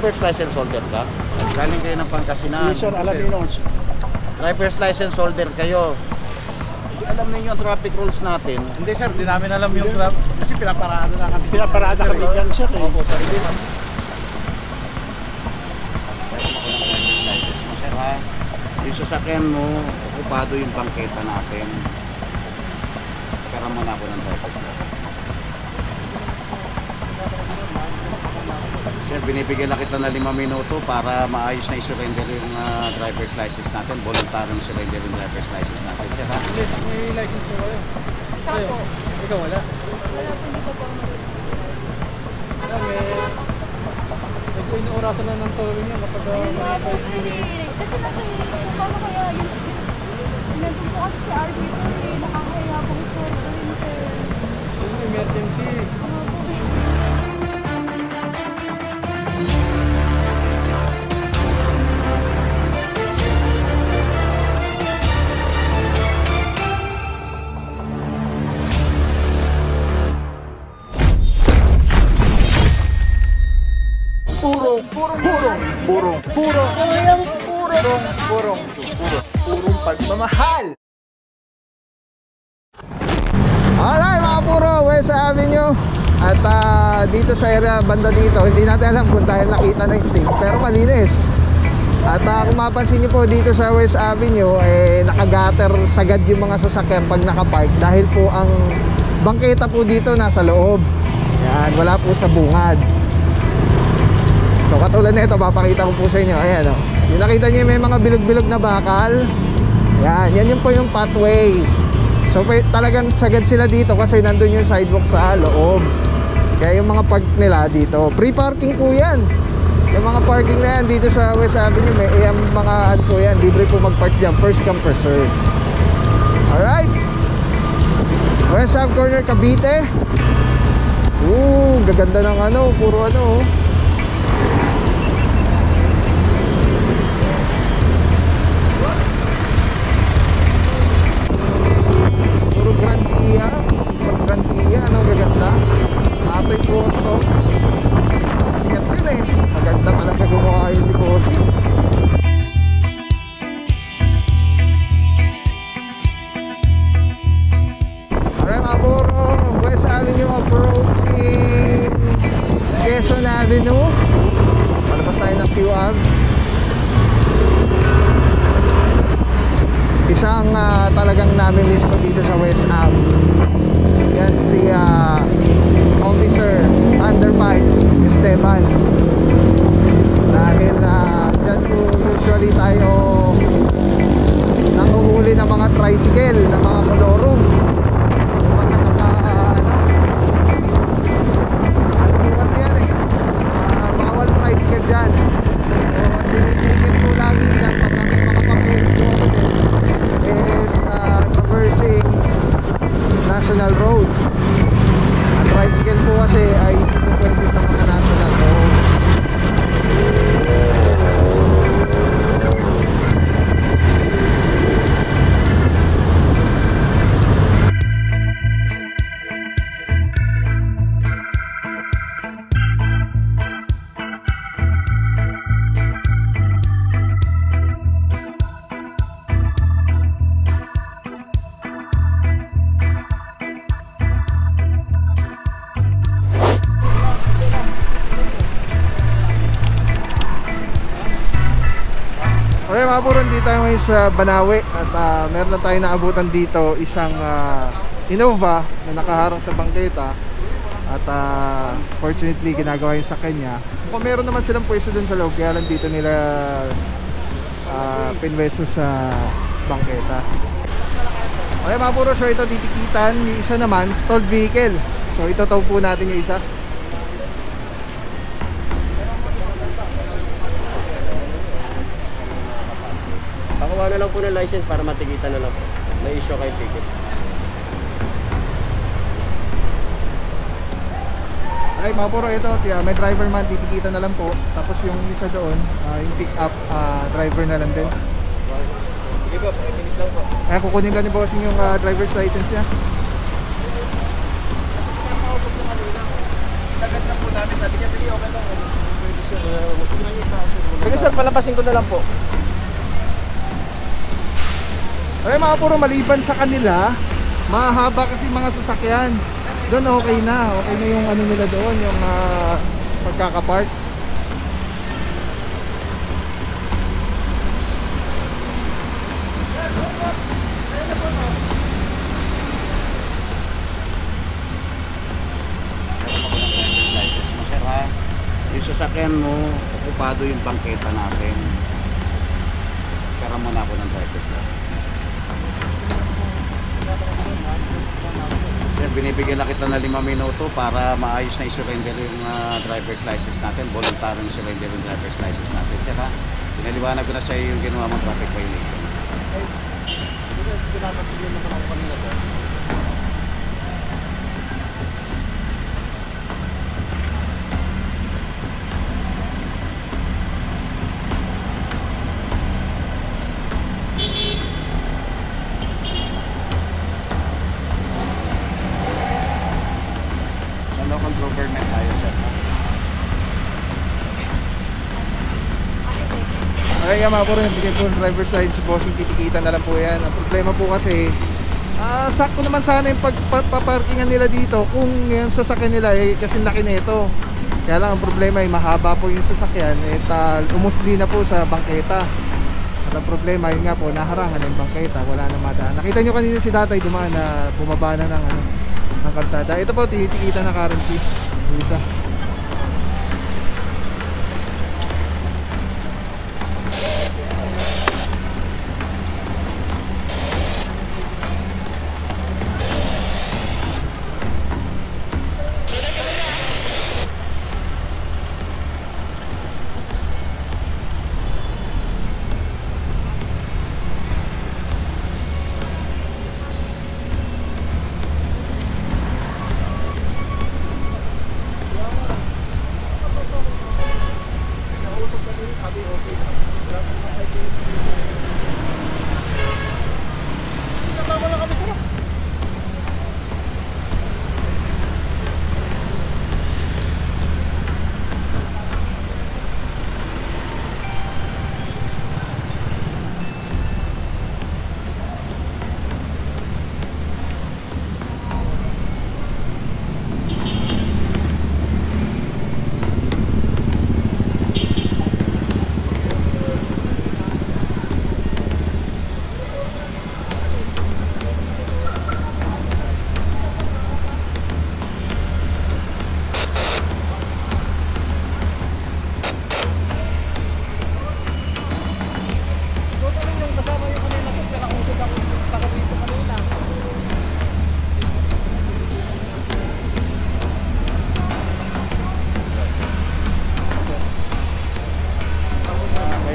driver's license holder ka? Galing kayo ng Pangasinan. Yes, sir, Alaminos. Driver's license holder kayo. Alam niyo yung traffic rules natin. Hindi sir, hindi namin alam yung traffic. Kasi pinaparada na kami. Pinaparada kami dyan, sir. Opo, sir. Hindi ma'am. Sir ha, yung sasakyan mo, okupado yung bangketa natin. Pera mo na ako ng driver's license. Sir, binibigyan na kita na 5 minuto para maayos na i-surrender yung driver's license natin. Voluntarong surrender yung driver's license natin. Sir ha? May license ko kayo. Sako. Ikaw wala? Wala po, hindi ko po Medyo inuurasan na ng towing niya kapag kasi nasa paano kaya yun nandun po kasi si arbiter nakakaya pong store ko yun sir. Yung emergency. Purong pagmamahal. Alright mga puro, West Avenue. At dito sa area, banda dito, hindi natin alam kung dahil nakita na yung thing, pero malinis. At kung mapansin niyo po dito sa West Avenue, nakagater sagad yung mga sasakyan pag nakapark. Dahil po ang bangketa po dito nasa loob. Yan, wala po sa bungad. So katulad na ito, papakita ko po sa inyo. Ayan o, yung nakita niyo may mga bilog-bilog na bakal. Yan yun po yung pathway. So talagang sagad sila dito kasi nandun yung sidewalk sa loob. Kaya yung mga park nila dito, free parking po yan. Yung mga parking na yan dito sa West Avenue, may mga ano po yan, libre po mag-park dyan, first come first serve. Alright, West Ave Corner, Cavite. Gaganda ng ano, puro ano. Grandia, ano gaganda. Atoy Costos. Sikat rin maganda talaga gumawa yung deposit. Alright mga puro, West Avenue approaching Quezon Avenue. Palabas tayo ng QAV. Isang talagang nami-miss ko dito sa West Ave. Yan si Officer Underpipe Esteban. Dahil dyan po usually tayo nanguhuli ng mga tricycle, ng mga kolorum, yung mga ano po kasi yan bawal tricycle dyan. So ang tinitigil po lagi dyan pag may mga pakilig po is traversing National Road. Ang tricycle po kasi ay hindi pwede sa mga National Road. Okay mga puro, dito tayo ngayon sa Banawe. At meron na tayo naabutan dito isang Innova na nakaharang sa bangketa. At fortunately ginagawa yun sa kanya. Kung meron naman silang pwesto dun sa loob, kaya lang dito nila pinwesto sa bangketa. Okay mga puro, so ito titikitan. Yung isa naman, stalled vehicle. So ito taw po natin yung isa. Pakuha na lang po ng license para matikitan na lang po. May issue kayo ticket. Ay mga puro, ito may driver man, titikita na lang po. Tapos yung isa doon, yung pick up driver na lang din. Sige po, ticket lang po. Kaya kukunin lang ni bossing yung driver's license niya. Agad na po namin, sabi niya, sige okay lang. Pwede sir. Sige sir, palabasin ko na lang po. Ay mga puro, maliban sa kanila, mahaba kasi mga sasakyan. Doon okay na yung ano nila doon, yung pagkakapark. License mo, sir, ha? Yung sasakyan mo, okupado yung bangketa natin. Kara muna ako ng driver's license. Sir, binibigyan na kita na 5 minuto para maayos na i-surrender yung driver's license natin. Voluntarong surrender yung driver's license natin, sir, ha? Pinaliwanag ko na sa iyo yung ginawa mong traffic violation. Pinapagpigyan naman ako kanina sir. Sa local government tayo, sir. Okay nga mga puro, bigyan po ng driver's license, bossing, titikita na lang po yan. Ang problema po kasi, sakto naman sana yung pagpaparkingan nila dito kung yung sasakyan nila kasi laki nito. Kaya lang ang problema ay mahaba po yung sasakyan at umusli na po sa bangketa. At ang problema yun nga po, naharangan yung bangketa, wala na madaan. Nakita nyo kanina si tatay dumaan na bumaba na ng kalsada. Ito po, titikita na currently yung isa.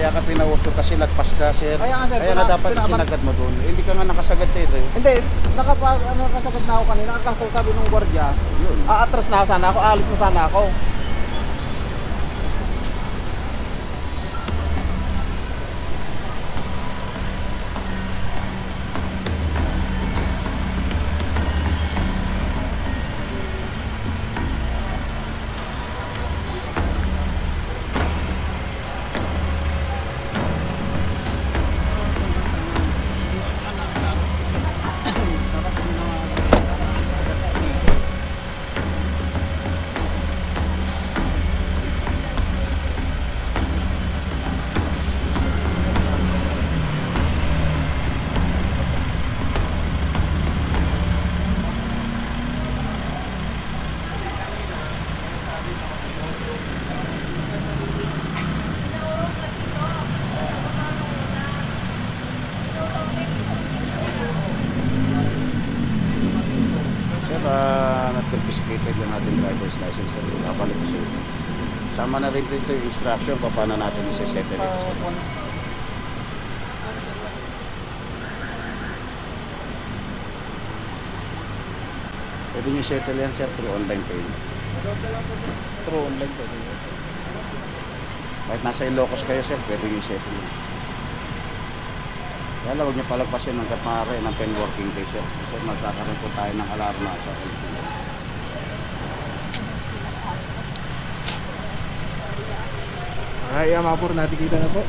Kaya ka pinausok kasi lagpas ka, sir. Kaya nga, sir, Kaya nga dapat sinagad mo doon. Hindi ka nga nakasagad sa ito. Hindi, nakasagad na ako kanina. Kasi sabi nung gwardiya, Yun. aatras na sana ako, alis na sana ako. Not-confiscated yung ating driver's license sa kapalit ko sa'yo. Sama na rin dito yung instruction kung paano natin isa-settle ito. Pwede nyo settle yan, sir, through online payment. True, online po. Kahit nasa Ilocos kayo, sir, pwede nyo settle yan. Kaya lang, huwag nyo palagpasin ng katmare ng 10 working days, sir. Kasi magkakaroon po tayo ng alarma sa Pilipinas. Ay, mga puro, natikita na po.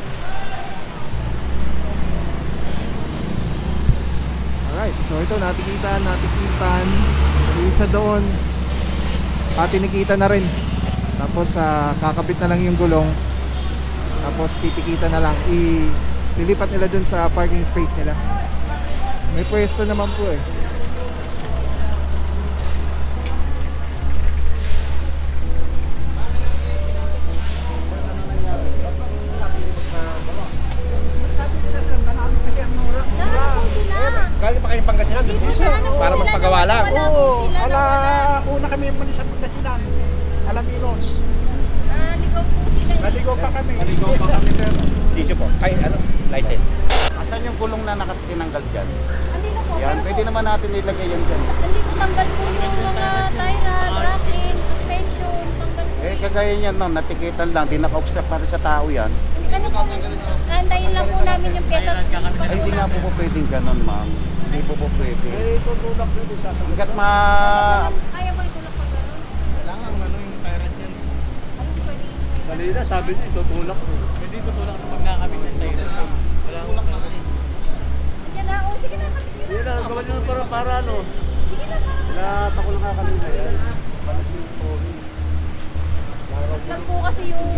Alright, so ito natikitan. Yung isa doon tinikita na rin. Tapos kakabit na lang yung gulong. Tapos titikita na lang. Lilipat nila dun sa parking space nila. May pwesto naman po eh. Galing pa kayong Pangasinan? Hindi po siya, Para magpagawa lang. Wala po sila. Una kami yung manis sa Pangasinan. Alaminos. Naligaw po sila. Naligaw pa kami. Sir. Sisyo po. Ay, license. Asan yung gulong na nakatinanggal dyan? Andito po. Yan, pero pwede po, naman natin ilagay yan dyan. Andito tanggal po yung mga tie rod, bracket, suspension, tanggal po. Kagaya niyan ma'am, natikitan lang, di naka-obstruct para sa tao yan. Ano po, antayin lang po namin yung pyesa. Ay, hindi nga po pwedeng ganon ma'am. Hindi po pwede. Tutulak din sa Hanggat Kaya ba itulak pa gano'n? Kailangan yung tyrant yan. Ano po pwede? Kanina sabi niya, tutulak. Hindi tutulak sa pagkakabit ng tyrant. Wala tulak na kasi. Sige na, sige na. Hindi na, gawin nyo para ano. Sige na, Lahat ako lang kakalina yan. lang po kasi yung...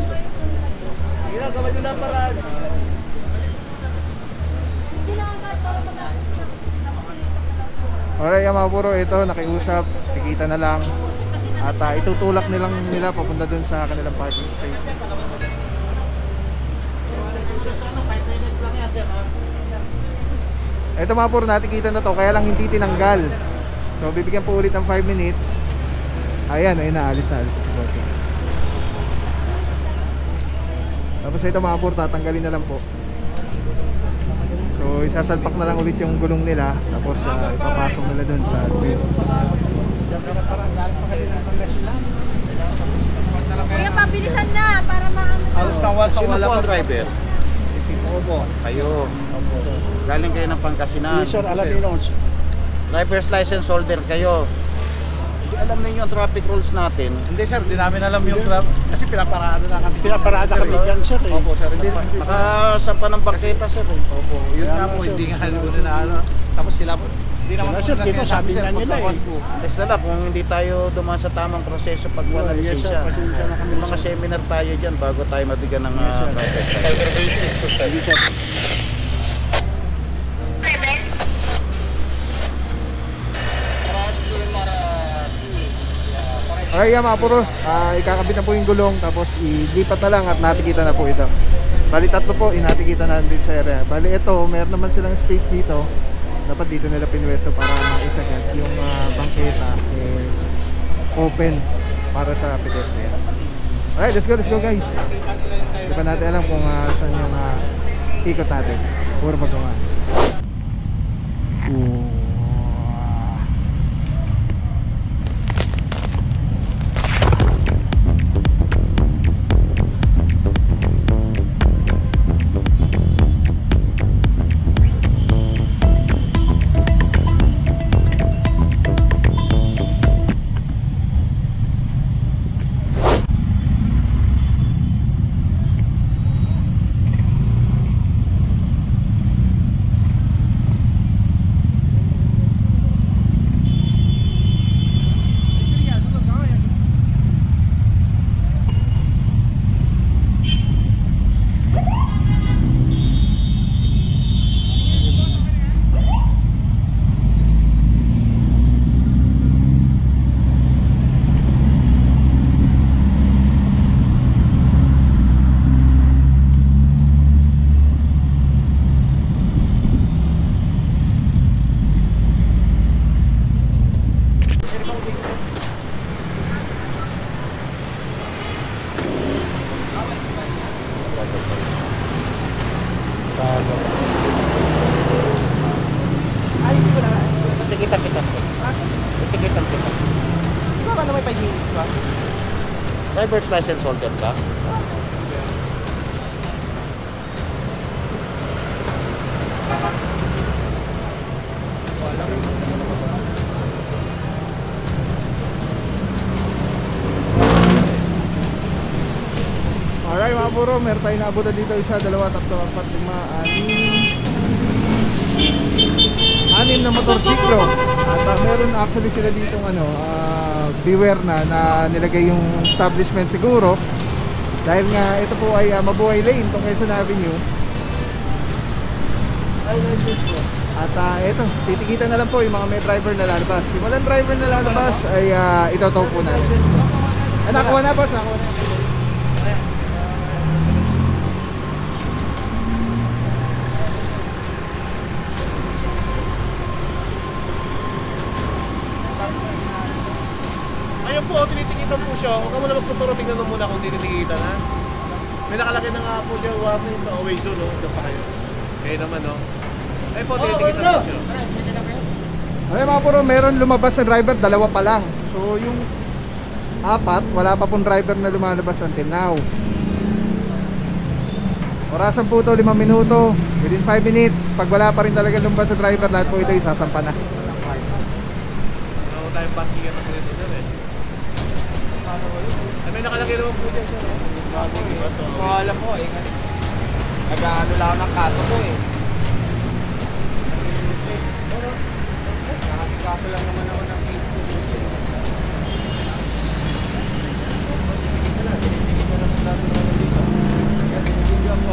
Hindi na, gawin nyo lang para. Hindi na agad para mag-aakit. Alright, mga puro, ito nakiusap, tikita na lang. At itutulak nila papunta dun sa kanilang parking space. Ito mga puro, natikita na to, kaya lang hindi tinanggal. So bibigyan po ulit ng 5 minutes. Ayan, naalis na si boss. Tapos ito mga puro, tatanggalin na lang po. So isasalpak na lang ulit yung gulong nila. Tapos ipapasok nila dun sa space. Kaya pabilisan na para maano. Alas ng wala. Sino po ang driver? Opo. Kayo. Galing kayo ng Pangasinan. Sir, Alaminos. Driver's license holder kayo. Hindi alam ninyo ang traffic rules natin. Hindi sir, hindi namin alam yung trap. Kasi pinaparada na kami. Pinaparada kami dyan, sir. Opo sir, hindi. Nakasampa ng baketa sir. Opo, yun Kaya nga nga, po, sir. hindi nga ano na ano. Tapos sila po, hindi naman Sir, po dito sabi nga nila eh. Best na lang kung hindi tayo dumaan sa tamang proseso pag wala Yes, sir. lisensya. Pasensya na kami, May mga sir. seminar tayo dyan bago tayo mabigyan ng Yes, sir. driver's license. Hindi, sir. Okay, mga puro, ikakabit na po yung gulong. Tapos ilipat na lang at natikita na po ito. Bali tatlo po, inatikita na din sa area. Bali ito, meron naman silang space dito. Dapat dito nila pinwesto para maisagad yung bangketa open para sa pedestrian. Alright, let's go guys. Hindi pa natin alam kung saan yung ikot natin. Puro magawa. Driver's license holder ka? Alright mga puro, meron tayo naabutan dito. 1, 2, 3, 4, 5, 6 na motorsiklo. At meron actually sila dito beware na nilagay yung establishment siguro. Dahil nga ito po ay Mabuhay Lane, itong Quezon Avenue. At ito, titikitan na lang po yung mga may driver na lalabas. Yung walang driver na lalabas ay itotow po natin. Nakuha na boss, nakuha na. Ayun po, tinitikitan po siya. Huwag ka muna magtuturo, tingnan mo muna kung tinitikitan ha. May nakalaki na nga po siya, warning to away zone, no? Diyan pa kayo. Kaya naman, no? Ayun po, tinitikitan po siya. Okay mga puro, meron lumabas na driver, 2 pa lang. So yung 4, wala pa pong driver na lumalabas until now. Orasan po ito, 5 minuto. Within 5 minutes, pag wala pa rin talaga lumabas na driver, lahat po ito isasampa na. Wala tayong parking at dito, sir eh. Ay, may nakalaki naman po dyan, sir. Alam ko eh. Nag-ano lang ng kaso ko eh. Nakasikaso lang naman ako ng case ko.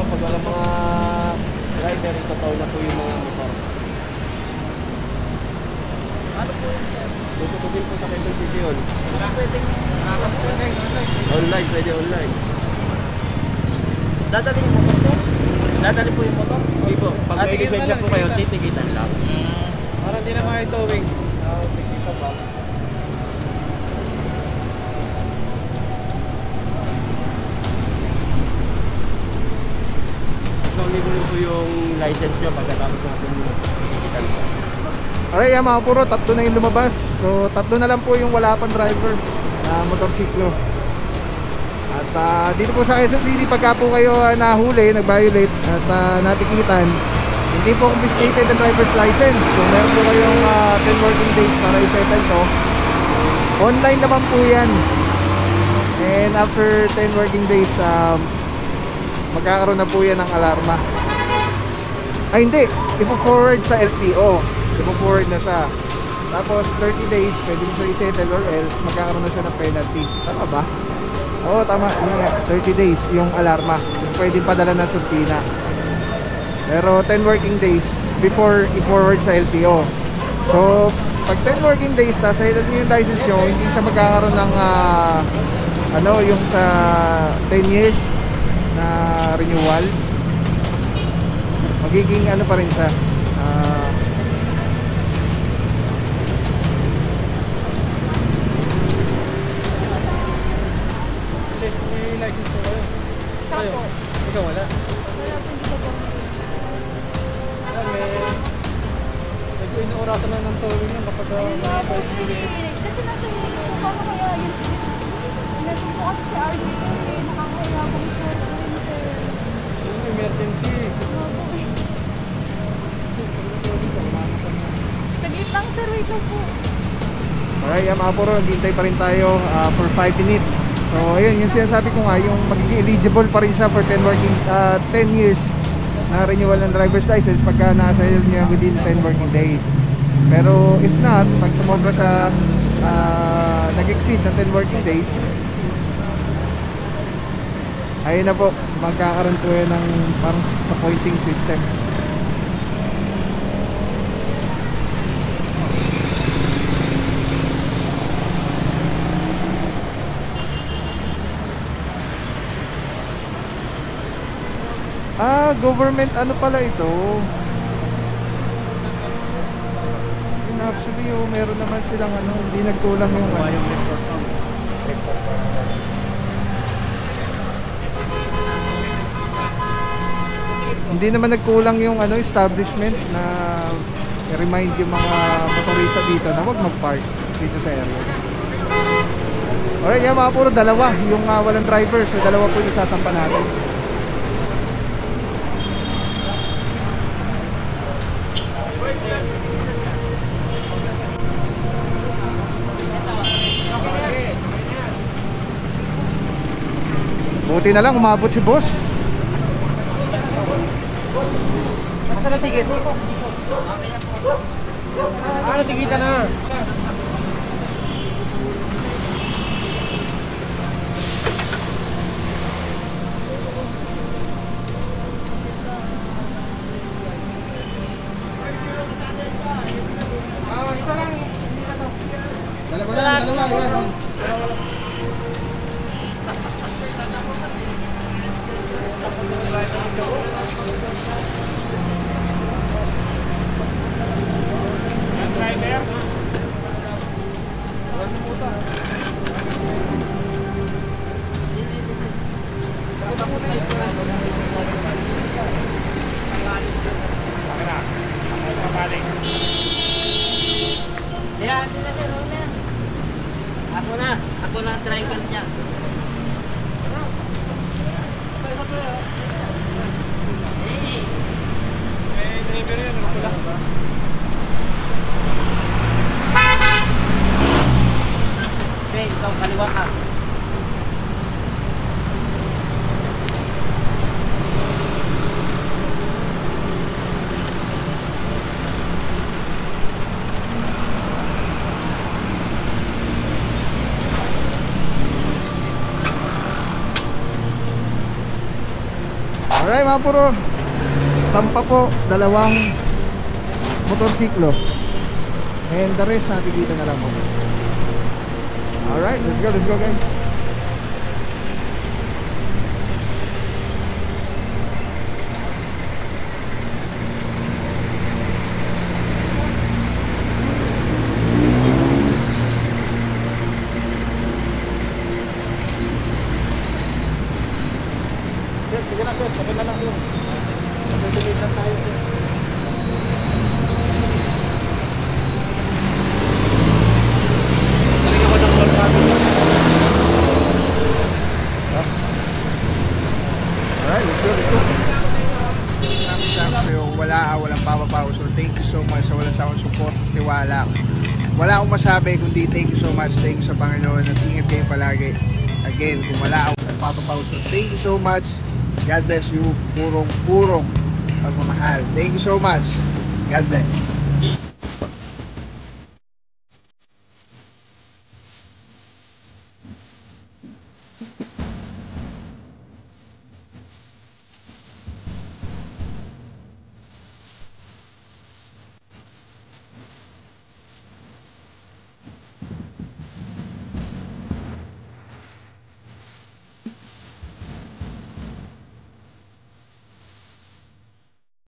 Pag wala mga rider, itotaw na po yung mga motor. Ano po yung sir? Tututusin po sa Quezon City yun. Pwedeng online. Online, pwede online. Dadali yung motor sir? Dadali po yung motor? Hindi po, pag may tigitan lisensya lang, po kayo, titigitan lang. Para hindi na mga towing. Tikita pa. So, libo po yung license nyo pagkatapos natin titigitan po. Alright mga puro, 3 na yung lumabas. So 3 na lang po yung wala pang driver na motorsiklo. At dito po sa Quezon City, pagka po kayo nahuli, nag-violate at natikitan, hindi po confiscated ang driver's license. So meron po kayong 10 working days para i-settle to. Online naman po yan. And after 10 working days, magkakaroon na po yan ng alarma. Ay hindi, ipo-forward sa LTO. Ipo-forward na siya. Tapos 30 days, pwede mo siya i-settle or else magkakaroon na siya ng penalty. Tama ba? Oo, tama. 30 days yung alarma. Pwede padala ng sultina. Pero 10 working days before i-forward sa LTO. So, pag 10 working days, settle nyo yung license nyo, hindi siya magkakaroon ng yung sa 10 years na renewal. Magiging pa rin siya. May license po kayo? Kayo? Ikaw wala? Wala po, hindi ko po. Medyo inuurasan na ng towing yan kapag Ayun nga po, bicycle. kasi nasa hilig po, paano kaya yun si nandun po kasi si RV to eh, nakakaya pong sir. Yung emergency. Saglit lang sir, wait lang po. Alright, mga puro, naghihintay pa rin tayo for 5 minutes. So, ayun, yung sinasabi ko nga, yung magiging eligible pa rin siya for 10 years na renewal ng driver's license pagka nasa niya within 10 working days. Pero if not, pag sumobra siya, nag-exceed ng 10 working days, ayun na po, magkakaroon po yan ng parang sa pointing system. Government pala ito. Actually, meron naman silang hindi nagkulang yung hindi naman nagkulang yung establishment na i-remind yung mga motorista dito na huwag mag-park dito sa area. Alright, yan mga puro, 2 yung walang driver, so 2 po yung isasampa natin. Buti na lang umabot si boss. Saan ang ticket? Natigita na. Dalawa. Ako na ang driver niya. Driver yan, ako lang. Okay, ikaw kaliwa ka. Alright mga puro, sampa po, dalawang motorsiklo. And the rest natikita na lang po. Alright, let's go guys. Sige na sir, okay na lang yun. Nag-delete lang tayo sir. Taling ako ng call natin. Alright, let's go. So, walang papapaw. So, thank you so much sa walang sa akong support, tiwala. Wala akong masabi kundi thank you so much. Thank you sa Panginoon at ingat kayo palagi. Again, kung wala akong papapaw. So, thank you so much. God bless you. Purong pagmamahal. Thank you so much. God bless.